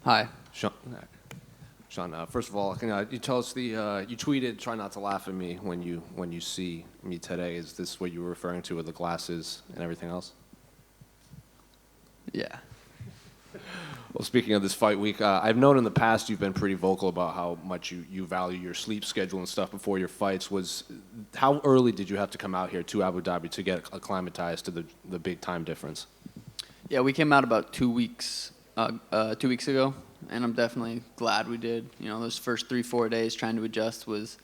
Hi. Sean, first of all, can you tell us you tweeted, "Try not to laugh at me when you see me today." Is this what you were referring to with the glasses and everything else? Yeah. Well, speaking of this fight week, I've known in the past you've been pretty vocal about how much you value your sleep schedule and stuff before your fights. How early did you have to come out here to Abu Dhabi to get acclimatized to the big time difference? Yeah, we came out about 2 weeks, 2 weeks ago, and I'm definitely glad we did. You know, those first 3-4 days trying to adjust wasn't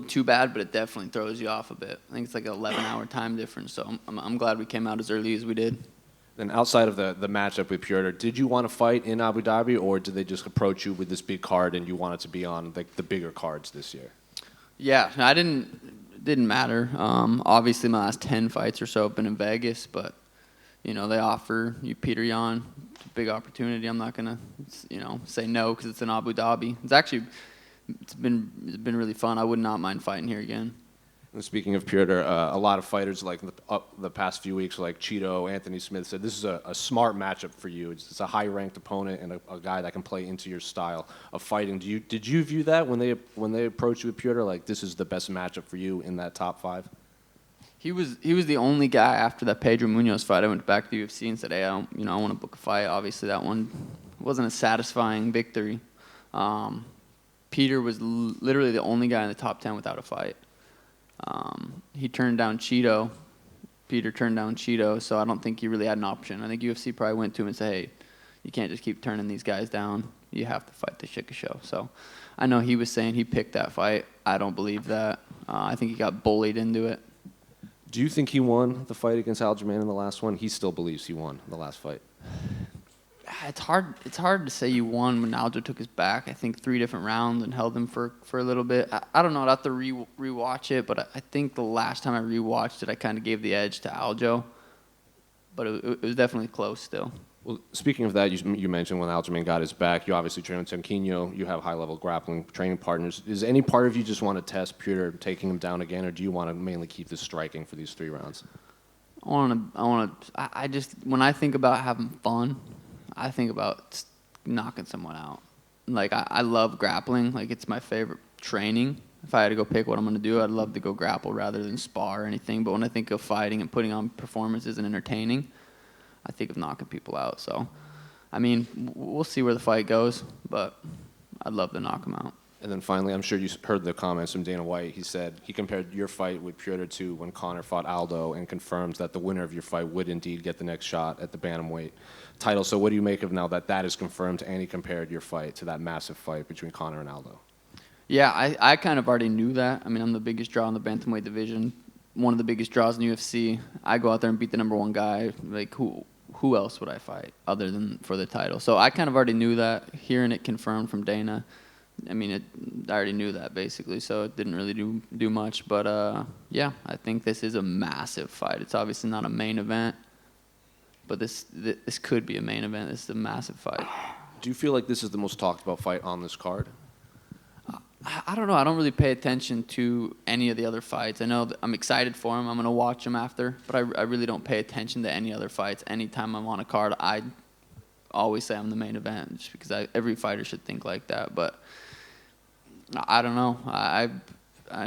too bad, but it definitely throws you off a bit. I think it's like an 11-hour time difference, so I'm glad we came out as early as we did. Then outside of the matchup with Petr, did you want to fight in Abu Dhabi, or did they just approach you with this big card and you wanted to be on like the bigger cards this year? Yeah, it didn't matter. Obviously, my last 10 fights or so have been in Vegas, but you know they offer you Petr Yan, it's a big opportunity. I'm not gonna say no because it's in Abu Dhabi. It's been really fun. I would not mind fighting here again. And speaking of Petr, a lot of fighters like the past few weeks, like Cheeto, Anthony Smith, said this is a smart matchup for you. It's a high-ranked opponent and a guy that can play into your style of fighting. Did you view that when they approached you with Petr, like this is the best matchup for you in that top 5? He was the only guy after that Pedro Munoz fight. I went back to the UFC and said, "Hey, I want to book a fight." Obviously, that one wasn't a satisfying victory. Petr was literally the only guy in the top 10 without a fight. He turned down Cheeto. Petr turned down Cheeto, so I don't think he really had an option. I think UFC probably went to him and said, "Hey, you can't just keep turning these guys down. You have to fight the Shikasho." So I know he was saying he picked that fight. I don't believe that. I think he got bullied into it. Do you think he won the fight against Aljamain in the last one? He still believes he won the last fight. It's hard to say you won when Aldo took his back. I think 3 different rounds and held him for a little bit. I don't know. I'd have to rewatch it, but I think the last time I rewatched it, I kind of gave the edge to Aldo. But it was definitely close still. Well, speaking of that, you mentioned when Aljamain got his back, you obviously train with Tenquinho. You have high-level grappling training partners. Does any part of you just want to test Petr taking him down again, or do you want to mainly keep this striking for these 3 rounds? I just when I think about having fun, I think about knocking someone out. Like, I love grappling. Like, it's my favorite training. If I had to go pick what I'm going to do, I'd love to go grapple rather than spar or anything. But when I think of fighting and putting on performances and entertaining, I think of knocking people out. So, I mean, we'll see where the fight goes, but I'd love to knock them out. And then finally, I'm sure you heard the comments from Dana White. He said he compared your fight with Petr to when Conor fought Aldo and confirms that the winner of your fight would indeed get the next shot at the bantamweight title. So what do you make of now that is confirmed and he compared your fight to that massive fight between Conor and Aldo? Yeah, I kind of already knew that. I mean, I'm the biggest draw in the bantamweight division, one of the biggest draws in UFC. I go out there and beat the #1 guy. Like, who else would I fight other than for the title? So I kind of already knew that. Hearing it confirmed from Dana, I mean, I already knew that basically, so it didn't really do much. But yeah, I think this is a massive fight. It's obviously not a main event, but this could be a main event. This is a massive fight. Do you feel like this is the most talked about fight on this card? I don't know. I don't really pay attention to any of the other fights. I know that I'm excited for them. I'm going to watch them after, but I really don't pay attention to any other fights. Anytime I'm on a card, I always say I'm the main event just because every fighter should think like that. But I don't know. I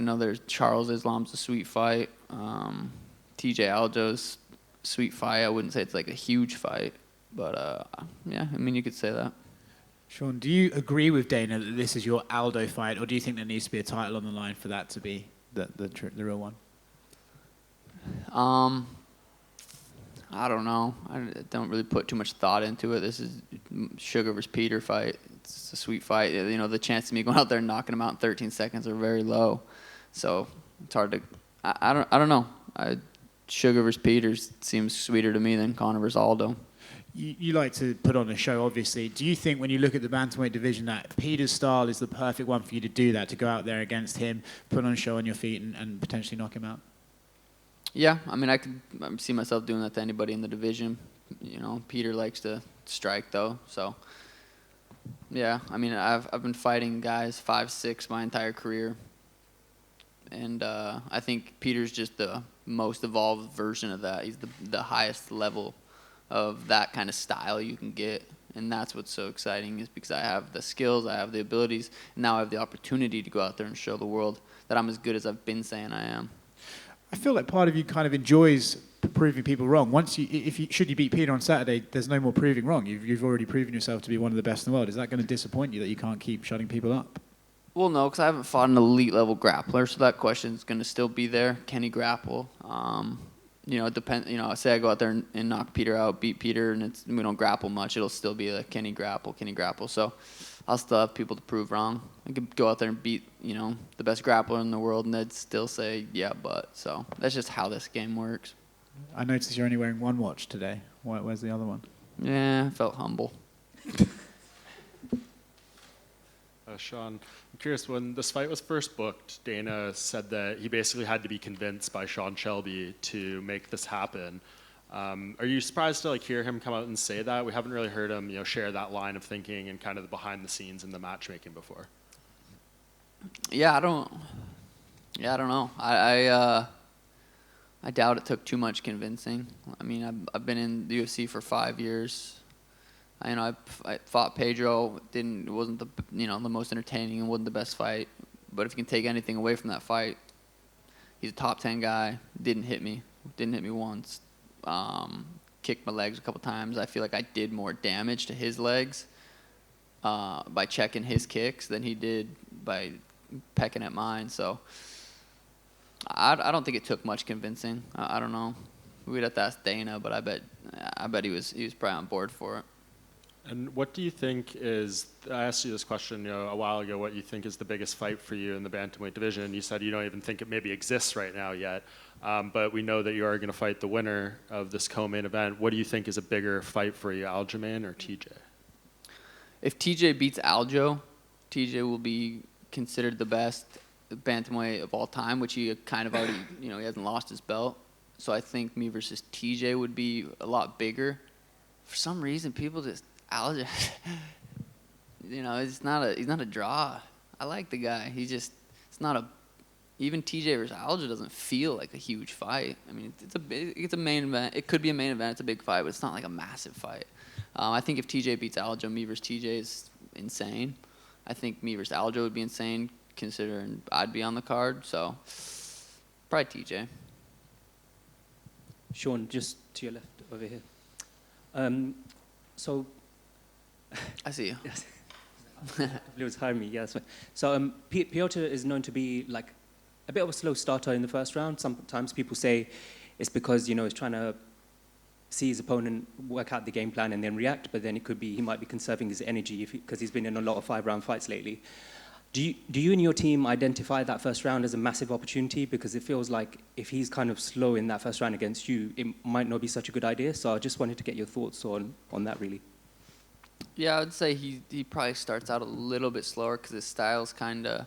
know there's Charles Islam's a sweet fight. TJ Aldo's sweet fight. I wouldn't say it's like a huge fight, but yeah, I mean, you could say that. Sean, do you agree with Dana that this is your Aldo fight, or do you think there needs to be a title on the line for that to be the real one? I don't know. I don't really put too much thought into it. This is Sugar versus Petr fight. It's a sweet fight. You know, the chance of me going out there and knocking him out in 13 seconds are very low. So it's hard to. I don't know. Sugar versus Petr seems sweeter to me than Conor versus Aldo. You like to put on a show, obviously. Do you think when you look at the bantamweight division that Peter's style is the perfect one for you to do that, to go out there against him, put on a show on your feet and potentially knock him out? Yeah, I mean, I could see myself doing that to anybody in the division. You know, Petr likes to strike, though. So, yeah, I mean, I've been fighting guys 5'6" my entire career. And I think Peter's just the most evolved version of that. He's the highest level of that kind of style you can get. And that's what's so exciting, is because I have the skills, I have the abilities, and now I have the opportunity to go out there and show the world that I'm as good as I've been saying I am. I feel like part of you kind of enjoys proving people wrong. Should you beat Peter on Saturday, there's no more proving wrong. You've already proven yourself to be one of the best in the world. Is that going to disappoint you that you can't keep shutting people up? Well, no, because I haven't fought an elite level grappler, so that question is going to still be there. Can he grapple? It depends. Say I go out there and knock Peter out, beat Peter, and we don't grapple much. It'll still be like, can he grapple? Can he grapple? So I'll still have people to prove wrong. I could go out there and beat, the best grappler in the world, and they'd still say, yeah, but. So that's just how this game works. I noticed you're only wearing one watch today. Where's the other one? Yeah, I felt humble. Sean, I'm curious, when this fight was first booked, Dana said that he basically had to be convinced by Sean Shelby to make this happen. Are you surprised to hear him come out and say that? We haven't really heard him share that line of thinking and kind of the behind the scenes in the matchmaking before. I don't know. I doubt it took too much convincing. I mean, I've been in the UFC for 5 years. I fought Pedro. It wasn't the most entertaining and wasn't the best fight. But if you can take anything away from that fight, he's a top 10 guy. Didn't hit me once. Kicked my legs a couple times. I feel like I did more damage to his legs by checking his kicks than he did by pecking at mine. So I don't think it took much convincing. I don't know. We'd have to ask Dana, but I bet he was probably on board for it. And what do you think is, I asked you this question a while ago, what you think is the biggest fight for you in the bantamweight division. You said you don't even think it maybe exists right now yet, but we know that you are going to fight the winner of this co-main event. What do you think is a bigger fight for you, Aljamain or TJ? If TJ beats Aljo, TJ will be considered the best bantamweight of all time, which he kind of already, he hasn't lost his belt. So I think me versus TJ would be a lot bigger. For some reason, people just... Aljo, he's not a draw. I like the guy. It's not a. Even TJ versus Aljo doesn't feel like a huge fight. I mean, it's a main event. It could be a main event. It's a big fight, but it's not like a massive fight. I think if TJ beats Aljo, me versus TJ is insane. I think me versus Aljo would be insane, considering I'd be on the card. So probably TJ. Sean, just to your left over here. So. I see you. Yes. It was hiring me, yeah, that's right. So Piotr is known to be like a bit of a slow starter in the first round. Sometimes people say it's because, he's trying to see his opponent work out the game plan and then react, but then it could be he might be conserving his energy because he's been in a lot of 5-round fights lately. Do you and your team identify that first round as a massive opportunity? Because it feels like if he's kind of slow in that first round against you, it might not be such a good idea. So I just wanted to get your thoughts on that, really. Yeah, I would say he probably starts out a little bit slower because his style's kind of...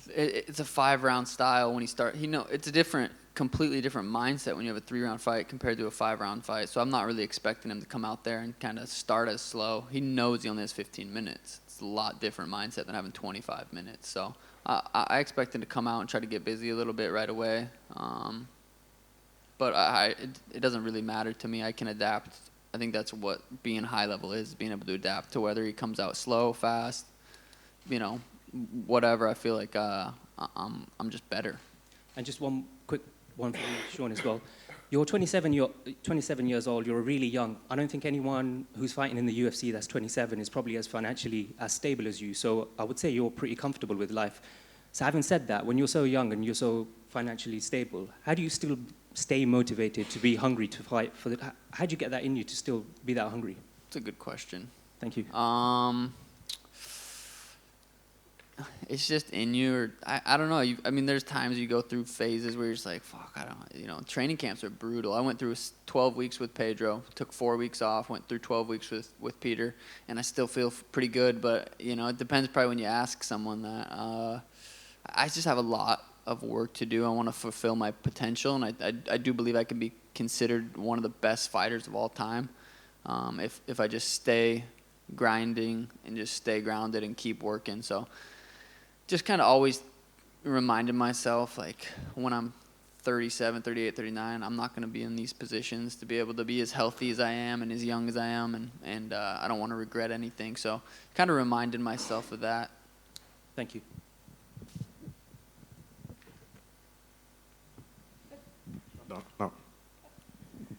It's a 5-round style when he starts. It's a completely different mindset when you have a 3-round fight compared to a 5-round fight. So I'm not really expecting him to come out there and kind of start as slow. He knows he only has 15 minutes. It's a lot different mindset than having 25 minutes. So I expect him to come out and try to get busy a little bit right away. But it doesn't really matter to me. I can adapt. I think that's what being high level is, being able to adapt to whether he comes out slow, fast, whatever. I feel like I'm just better. And just one quick one for you, Sean, as well. You're 27 years old. You're really young. I don't think anyone who's fighting in the UFC that's 27 is probably as financially as stable as you. So I would say you're pretty comfortable with life. So having said that, when you're so young and you're so financially stable, how do you still stay motivated to be hungry to fight for the? How do you get that in you to still be that hungry? It's a good question. Thank you. It's just in you. Or I don't know. There's times you go through phases where you're just like, fuck, I don't. Training camps are brutal. I went through 12 weeks with Pedro, took 4 weeks off, went through 12 weeks with Peter, and I still feel pretty good. But it depends probably when you ask someone that. I just have a lot of work to do. I want to fulfill my potential, and I do believe I can be considered one of the best fighters of all time if I just stay grinding and just stay grounded and keep working. So just kind of always reminding myself, like, when I'm 37, 38, 39, I'm not going to be in these positions to be able to be as healthy as I am and as young as I am, and I don't want to regret anything. So kind of reminded myself of that. Thank you. No.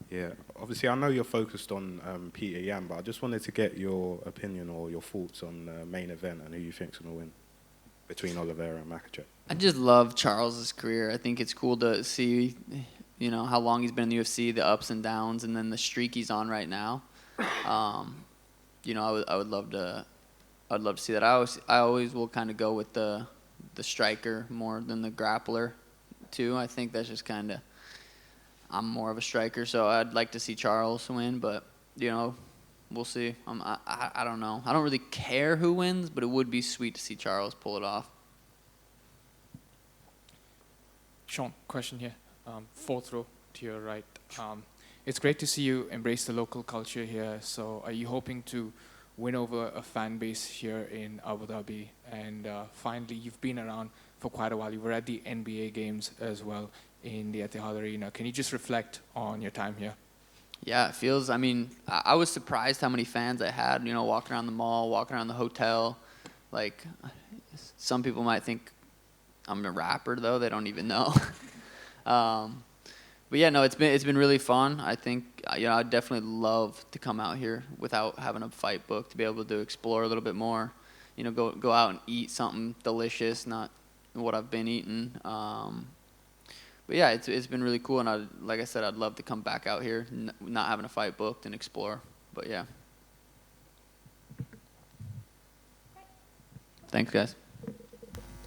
Yeah, obviously I know you're focused on Petr Yan, but I just wanted to get your opinion or your thoughts on the main event and who you think's going to win between Oliveira and Makhachev. I just love Charles's career. I think it's cool to see, you know, how long he's been in the UFC, the ups and downs, and then the streak he's on right now. You know, I would love to see that. I always will kind of go with the striker more than the grappler, too. I think that's just kind of, I'm more of a striker, so I'd like to see Charles win, but, you know, we'll see. I don't know. I don't really care who wins, but it would be sweet to see Charles pull it off. Sean, question here. Fourth row to your right. It's great to see you embrace the local culture here. So are you hoping to win over a fan base here in Abu Dhabi? And finally, you've been around for quite a while. You were at the NBA games as well in the Etihad Arena. Can you just reflect on your time here? Yeah, it feels, I mean, I was surprised how many fans I had, you know, walking around the mall, walking around the hotel. Like, some people might think I'm a rapper, though. They don't even know. But yeah, no, it's been really fun. I think, you know, I'd definitely love to come out here without having a fight book, to be able to explore a little bit more, you know, go out and eat something delicious, not what I've been eating. But yeah, it's been really cool, and like I said, I'd love to come back out here, not having a fight booked, and explore. But yeah. Thanks, guys.